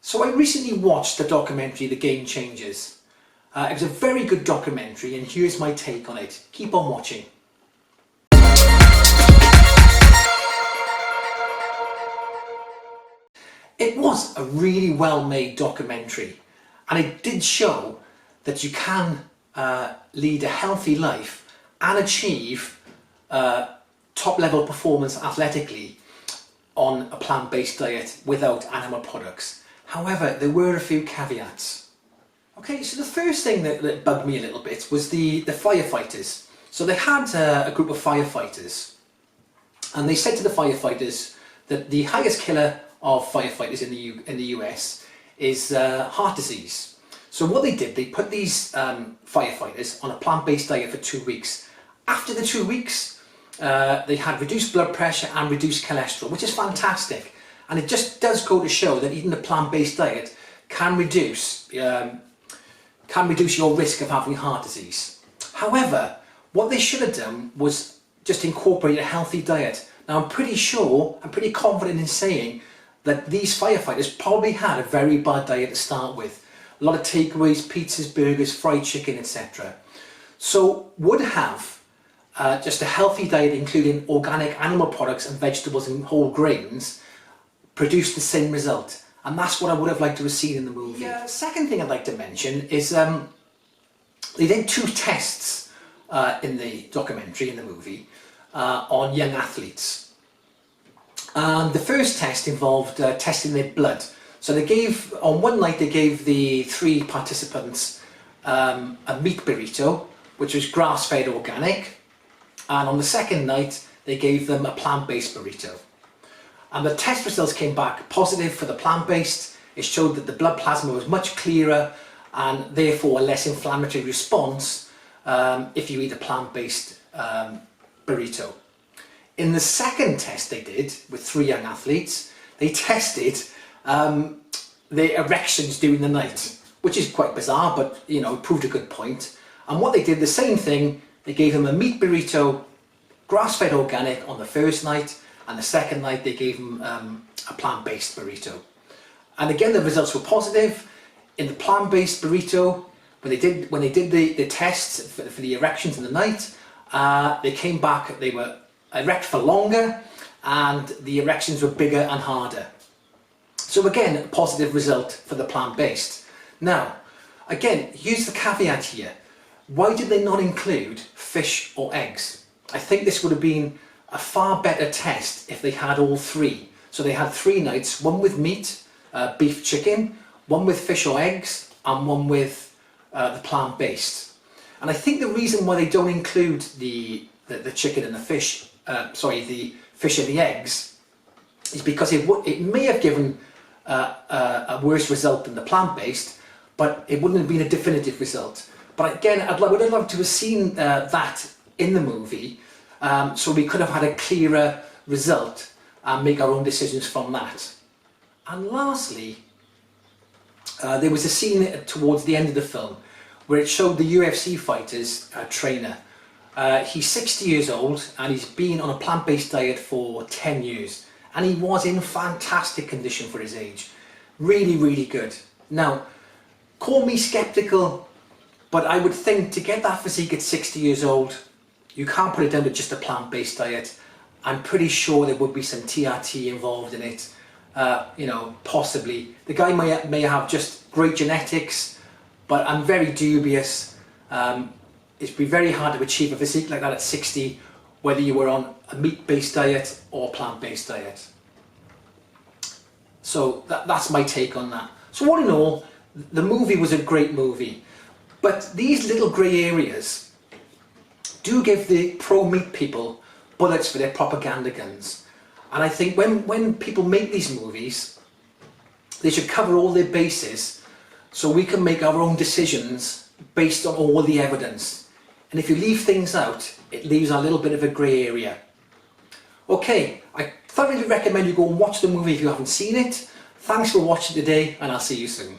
So I recently watched the documentary The Game Changers. It was a very good documentary, and here's my take on it. Keep on watching. It was a really well-made documentary, and it did show that you can lead a healthy life and achieve top-level performance athletically on a plant-based diet without animal products. However, there were a few caveats. Okay, so the first thing that bugged me a little bit was the firefighters. So they had a group of firefighters, and they said to the firefighters that the highest killer of firefighters in the US is heart disease. So what they did, they put these firefighters on a plant-based diet for 2 weeks. After the 2 weeks, they had reduced blood pressure and reduced cholesterol, which is fantastic. And it just does go to show that eating a plant-based diet can reduce your risk of having heart disease. However, what they should have done was just incorporate a healthy diet. Now I'm pretty confident in saying that these firefighters probably had a very bad diet to start with. A lot of takeaways, pizzas, burgers, fried chicken, etc. So would have just a healthy diet including organic animal products and vegetables and whole grains produce the same result. And that's what I would have liked to have seen in the movie. The second thing I'd like to mention is they did 2 tests in the documentary, in the movie, on young athletes. And the first test involved testing their blood. So they gave, on one night they gave the 3 participants a meat burrito, which was grass-fed organic. And on the second night they gave them a plant-based burrito. And the test results came back positive for the plant-based. It showed that the blood plasma was much clearer and therefore a less inflammatory response if you eat a plant-based burrito. In the second test they did with 3 young athletes, they tested their erections during the night, which is quite bizarre, but you know, proved a good point. And what they did, the same thing, they gave them a meat burrito, grass-fed organic on the first night, and the second night they gave them a plant-based burrito. And again, the results were positive. In the plant-based burrito, when they did the tests for the erections in the night, they came back, they were erect for longer, and the erections were bigger and harder. So again, a positive result for the plant-based. Now, again, here's the caveat here. Why did they not include fish or eggs? I think this would have been a far better test if they had all 3. So they had 3 nights, one with meat, beef, chicken, one with fish or eggs, and one with the plant-based. And I think the reason why they don't include the chicken and the fish, the fish and the eggs, is because it may have given a worse result than the plant-based, but it wouldn't have been a definitive result. But again, I would have loved to have seen that in the movie, so we could have had a clearer result and make our own decisions from that. And lastly, there was a scene towards the end of the film where it showed the UFC fighter's trainer. He's 60 years old and he's been on a plant-based diet for 10 years. And he was in fantastic condition for his age. Really, really good. Now, call me skeptical, but I would think to get that physique at 60 years old, you can't put it down to just a plant-based diet. I'm pretty sure there would be some TRT involved in it. You know, possibly. The guy may have just great genetics, but I'm very dubious. It'd be very hard to achieve a physique like that at 60, whether you were on a meat-based diet or plant-based diet. So that's my take on that. So all in all, the movie was a great movie, but these little grey areas do give the pro-meat people bullets for their propaganda guns. And I think when people make these movies, they should cover all their bases so we can make our own decisions based on all the evidence. And if you leave things out, it leaves a little bit of a grey area. Okay, I thoroughly recommend you go and watch the movie if you haven't seen it. Thanks for watching today, and I'll see you soon.